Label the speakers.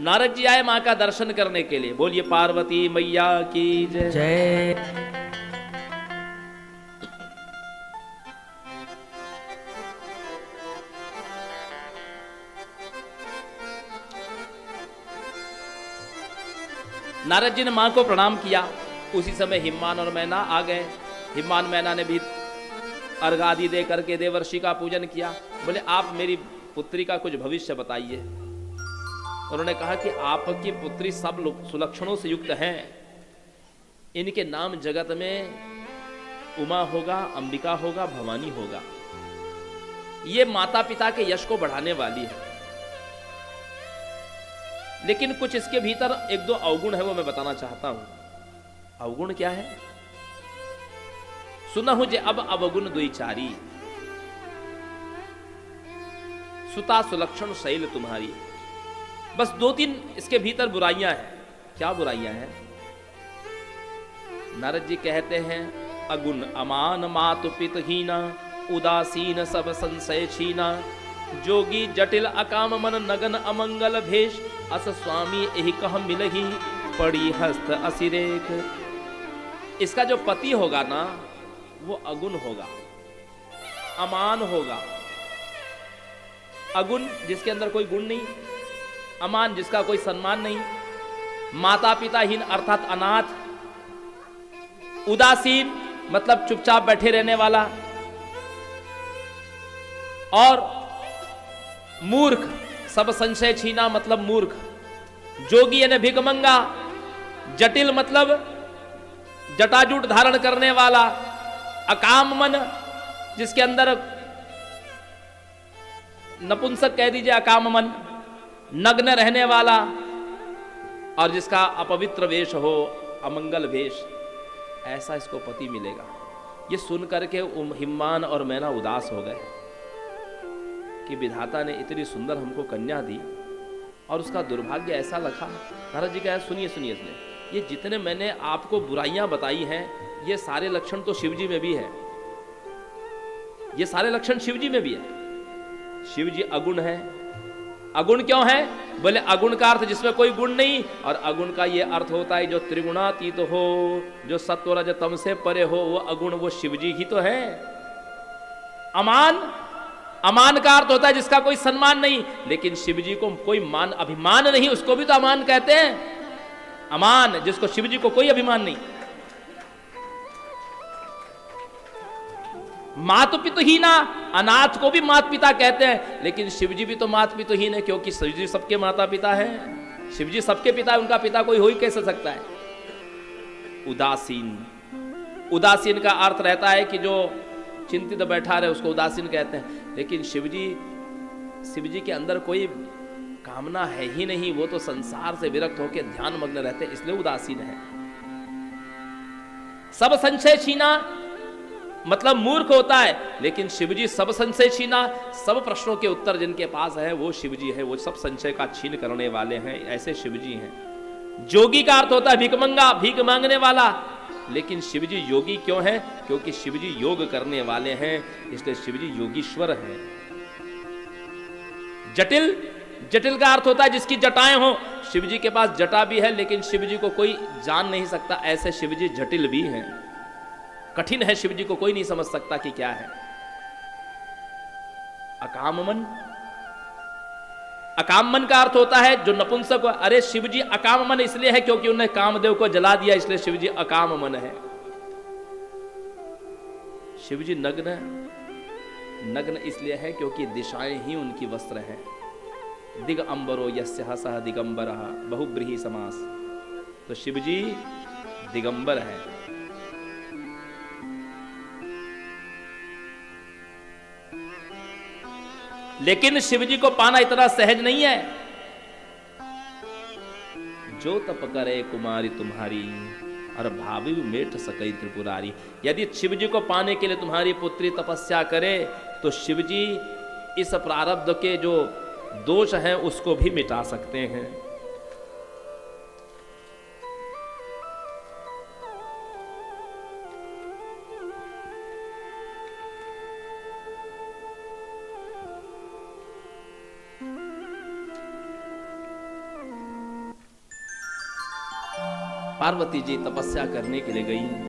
Speaker 1: नारद जी आए मां का दर्शन करने के लिए। बोलिए पार्वती मैया की जय।
Speaker 2: जय।
Speaker 1: नारद जी ने मां को प्रणाम किया। उसी समय हिम्मान और मैना आ गए। हिम्मान मैना ने भी अर्घ आदि दे करके देवर्षि का पूजन किया। बोले आप मेरी पुत्री का कुछ भविष्य बताइए। उन्होंने कहा कि आपकी पुत्री सब सुलक्षणों से युक्त हैं। इनके नाम जगत में उमा होगा, अंबिका होगा, भवानी होगा। ये माता पिता के यश को बढ़ाने वाली है। लेकिन कुछ इसके भीतर एक दो अवगुण है, वो मैं बताना चाहता हूं। अवगुण क्या है? सुनहु जे अब अवगुण दुईचारी, सुता सुलक्षण शैल तुम्हारी। बस दो तीन इसके भीतर बुराइयां हैं। क्या बुराइयां हैं? नारद जी कहते हैं अगुण अमान मातु पितहीना, उदासीन सब संशय छीना, जोगी जटिल अकाम मन नगन अमंगल भेष, अस स्वामी एहि कह मिलही पड़ी हस्त असिरेख। इसका जो पति होगा ना वो अगुण होगा, अमान होगा। अगुण जिसके अंदर कोई गुण नहीं, अमान जिसका कोई सम्मान नहीं, माता पिताहीन अर्थात अनाथ, उदासीन मतलब चुपचाप बैठे रहने वाला, और मूर्ख सब संशय छीना मतलब मूर्ख, जोगी यानी भिखमंगा, जटिल मतलब जटाजूट धारण करने वाला, अकाम मन जिसके अंदर नपुंसक कह दीजिए अकाम मन, नग्न रहने वाला, और जिसका अपवित्र वेश हो, अमंगल वेश, ऐसा इसको पति मिलेगा। ये सुन करके हिम्मान और मैना उदास हो गए कि विधाता ने इतनी सुंदर हमको कन्या दी और उसका दुर्भाग्य ऐसा लखा। नारद जी कहा सुनिए सुनिए सुनिए, ये जितने मैंने आपको बुराइयां बताई हैं ये सारे लक्षण तो शिवजी में भी है। ये सारे लक्षण शिवजी में भी है। शिवजी अगुण है। अगुण क्यों है? बोले अगुण का अर्थ जिसमें कोई गुण नहीं, और अगुण का ये अर्थ होता है जो त्रिगुणातीत हो, जो सत्व रज तम से परे हो, वो अगुण, वो शिवजी ही तो है। अमान, अमान का अर्थ होता है जिसका कोई सम्मान नहीं, लेकिन शिवजी को कोई मान अभिमान नहीं, उसको भी तो अमान कहते हैं। अमान जिसको शिवजी को कोई अभिमान नहीं। मातु पितुहीना, अनाथ को भी माता पिता कहते हैं, लेकिन शिवजी भी तो माता पितुहीन है, क्योंकि शिवजी सबके माता पिता है। शिवजी सबके पिता है, उनका पिता कोई हो ही कैसे सकता है। उदासीन, उदासीन का अर्थ रहता है कि जो चिंतित बैठा रहे उसको उदासीन कहते हैं, लेकिन शिवजी के अंदर कोई कामना है ही नहीं, वो तो संसार से विरक्त होकर ध्यान मग्न रहते हैं, इसलिए उदासीन है। सब संशय छीना मतलब मूर्ख होता है, लेकिन शिवजी सब संशय छीना, सब प्रश्नों के उत्तर जिनके पास है वो शिवजी है, वो सब संशय का छीन करने वाले हैं, ऐसे शिवजी हैं। जोगी का अर्थ होता है भिखमंगा, भीख मांगने वाला, लेकिन शिवजी योगी क्यों है? क्योंकि शिवजी योग करने वाले हैं, इसलिए शिवजी योगीश्वर हैं। जटिल, जटिल का अर्थ होता है जिसकी जटाएं हो। शिवजी के पास जटा भी है, लेकिन शिवजी को कोई जान नहीं सकता, ऐसे शिवजी जटिल भी हैं। कठिन है, शिवजी को कोई नहीं समझ सकता कि क्या है। अकाममन, अकाममन का अर्थ होता है जो नपुंसक। अरे शिवजी अकाममन इसलिए है क्योंकि उन्होंने कामदेव को जला दिया, इसलिए शिवजी अकाममन है। शिवजी नग्न, नग्न इसलिए है क्योंकि दिशाएं ही उनकी वस्त्र हैं। दिगंबरो यस्य सह दिगंबरः बहुब्रीहि समास, तो शिवजी दिगंबर है। लेकिन शिवजी को पाना इतना सहज नहीं है। जो तप करे कुमारी तुम्हारी, और भावी मेट सकई त्रिपुरारी। यदि शिवजी को पाने के लिए तुम्हारी पुत्री तपस्या करे तो शिवजी इस प्रारब्ध के जो दोष हैं उसको भी मिटा सकते हैं। पार्वती जी तपस्या करने के लिए गई।